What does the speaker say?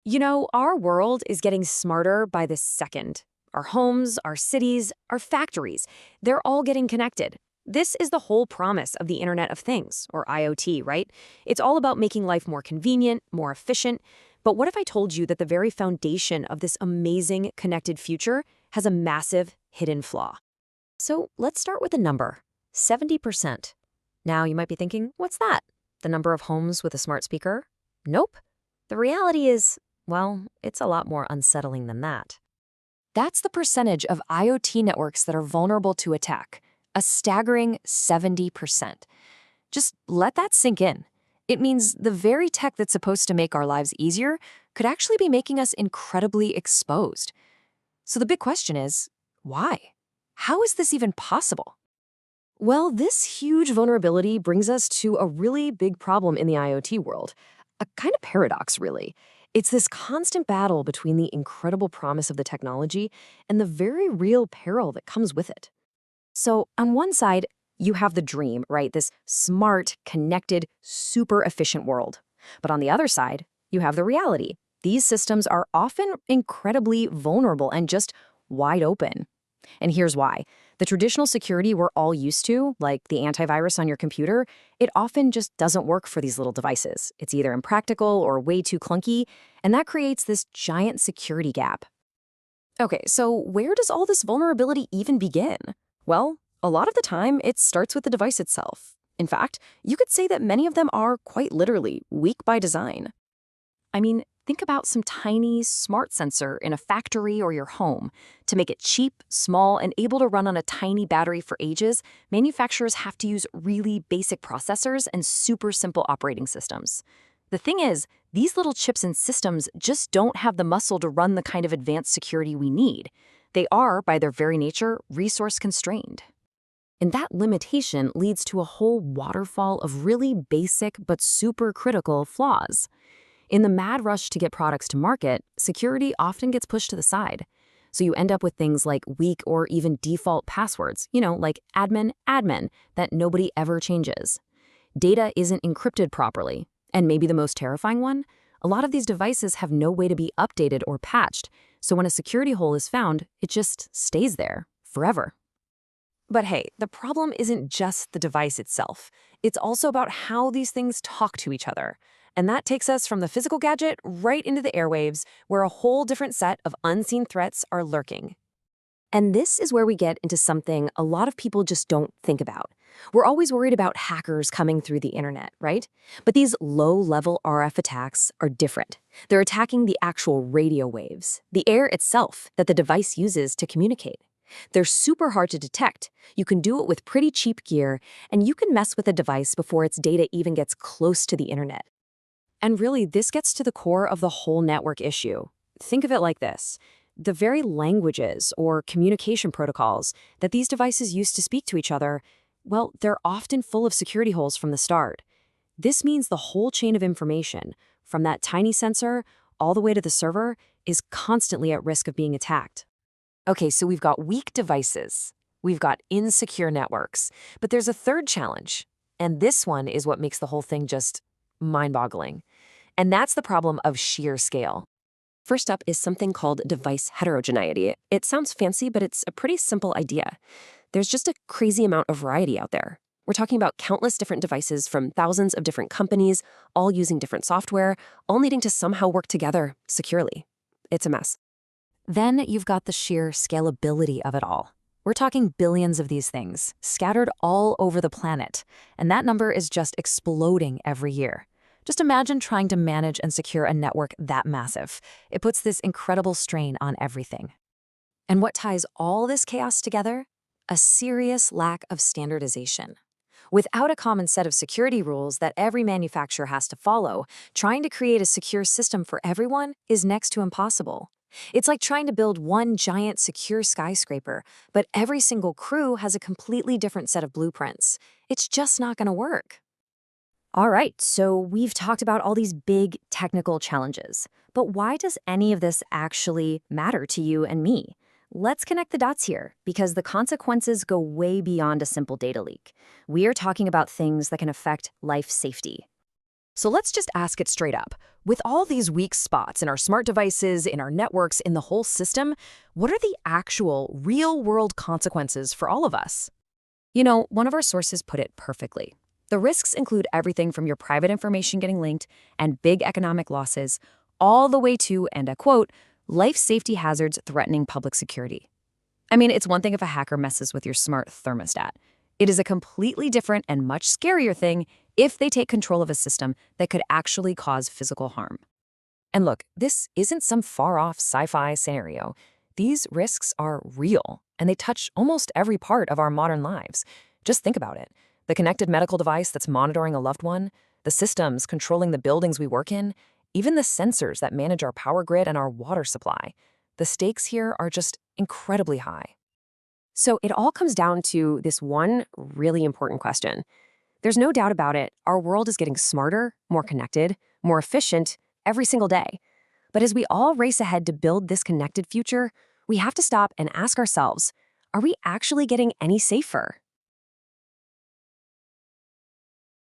You know, our world is getting smarter by the second. Our homes, our cities, our factories, they're all getting connected. This is the whole promise of the Internet of Things, or IoT, right? It's all about making life more convenient, more efficient. But what if I told you that the very foundation of this amazing connected future has a massive hidden flaw? So let's start with a number, 70%. Now you might be thinking, what's that? The number of homes with a smart speaker? Nope. The reality is, well, it's a lot more unsettling than that. That's the percentage of IoT networks that are vulnerable to attack, a staggering 70%. Just let that sink in. It means the very tech that's supposed to make our lives easier could actually be making us incredibly exposed. So the big question is, why? How is this even possible? Well, this huge vulnerability brings us to a really big problem in the IoT world. A kind of paradox, really. It's this constant battle between the incredible promise of the technology and the very real peril that comes with it. So, on one side, you have the dream, right? This smart, connected, super efficient world. But on the other side, you have the reality. These systems are often incredibly vulnerable and just wide open. And here's why. The traditional security we're all used to, like the antivirus on your computer, it often just doesn't work for these little devices. It's either impractical or way too clunky, and that creates this giant security gap. Okay, so where does all this vulnerability even begin? Well, a lot of the time, it starts with the device itself. In fact, you could say that many of them are quite literally weak by design. I mean, think about some tiny, smart sensor in a factory or your home. To make it cheap, small, and able to run on a tiny battery for ages, manufacturers have to use really basic processors and super simple operating systems. The thing is, these little chips and systems just don't have the muscle to run the kind of advanced security we need. They are, by their very nature, resource constrained. And that limitation leads to a whole waterfall of really basic but super critical flaws. In the mad rush to get products to market, security often gets pushed to the side. So you end up with things like weak or even default passwords, like admin, that nobody ever changes. Data isn't encrypted properly. And maybe the most terrifying one, a lot of these devices have no way to be updated or patched. So when a security hole is found, it just stays there forever. But hey, the problem isn't just the device itself. It's also about how these things talk to each other. And that takes us from the physical gadget right into the airwaves, where a whole different set of unseen threats are lurking. And this is where we get into something a lot of people just don't think about. We're always worried about hackers coming through the internet, right? But these low-level RF attacks are different. They're attacking the actual radio waves, the air itself that the device uses to communicate. They're super hard to detect. You can do it with pretty cheap gear, and you can mess with a device before its data even gets close to the internet. And really, this gets to the core of the whole network issue. Think of it like this. The very languages or communication protocols that these devices use to speak to each other, well, they're often full of security holes from the start. This means the whole chain of information, from that tiny sensor all the way to the server, is constantly at risk of being attacked. Okay, so we've got weak devices. We've got insecure networks. But there's a third challenge. And this one is what makes the whole thing just mind-boggling. And that's the problem of sheer scale. First up is something called device heterogeneity. It sounds fancy, but it's a pretty simple idea. There's just a crazy amount of variety out there. We're talking about countless different devices from thousands of different companies, all using different software, all needing to somehow work together securely. It's a mess. Then you've got the sheer scalability of it all. We're talking billions of these things, scattered all over the planet, and that number is just exploding every year. Just imagine trying to manage and secure a network that massive. It puts this incredible strain on everything. And what ties all this chaos together? A serious lack of standardization. Without a common set of security rules that every manufacturer has to follow, trying to create a secure system for everyone is next to impossible. It's like trying to build one giant secure skyscraper, but every single crew has a completely different set of blueprints. It's just not going to work. All right, so we've talked about all these big technical challenges, but why does any of this actually matter to you and me? Let's connect the dots here, because the consequences go way beyond a simple data leak. We are talking about things that can affect life safety. So let's just ask it straight up. With all these weak spots in our smart devices, in our networks, in the whole system, what are the actual, real-world consequences for all of us? One of our sources put it perfectly. The risks include everything from your private information getting linked and big economic losses, all the way to, and I quote, life safety hazards threatening public security. I mean, it's one thing if a hacker messes with your smart thermostat. It is a completely different and much scarier thing if they take control of a system that could actually cause physical harm. And look, this isn't some far-off sci-fi scenario. These risks are real, and they touch almost every part of our modern lives. Just think about it. The connected medical device that's monitoring a loved one, the systems controlling the buildings we work in, even the sensors that manage our power grid and our water supply. The stakes here are just incredibly high. So it all comes down to this one really important question. There's no doubt about it, our world is getting smarter, more connected, more efficient every single day. But as we all race ahead to build this connected future, we have to stop and ask ourselves, are we actually getting any safer?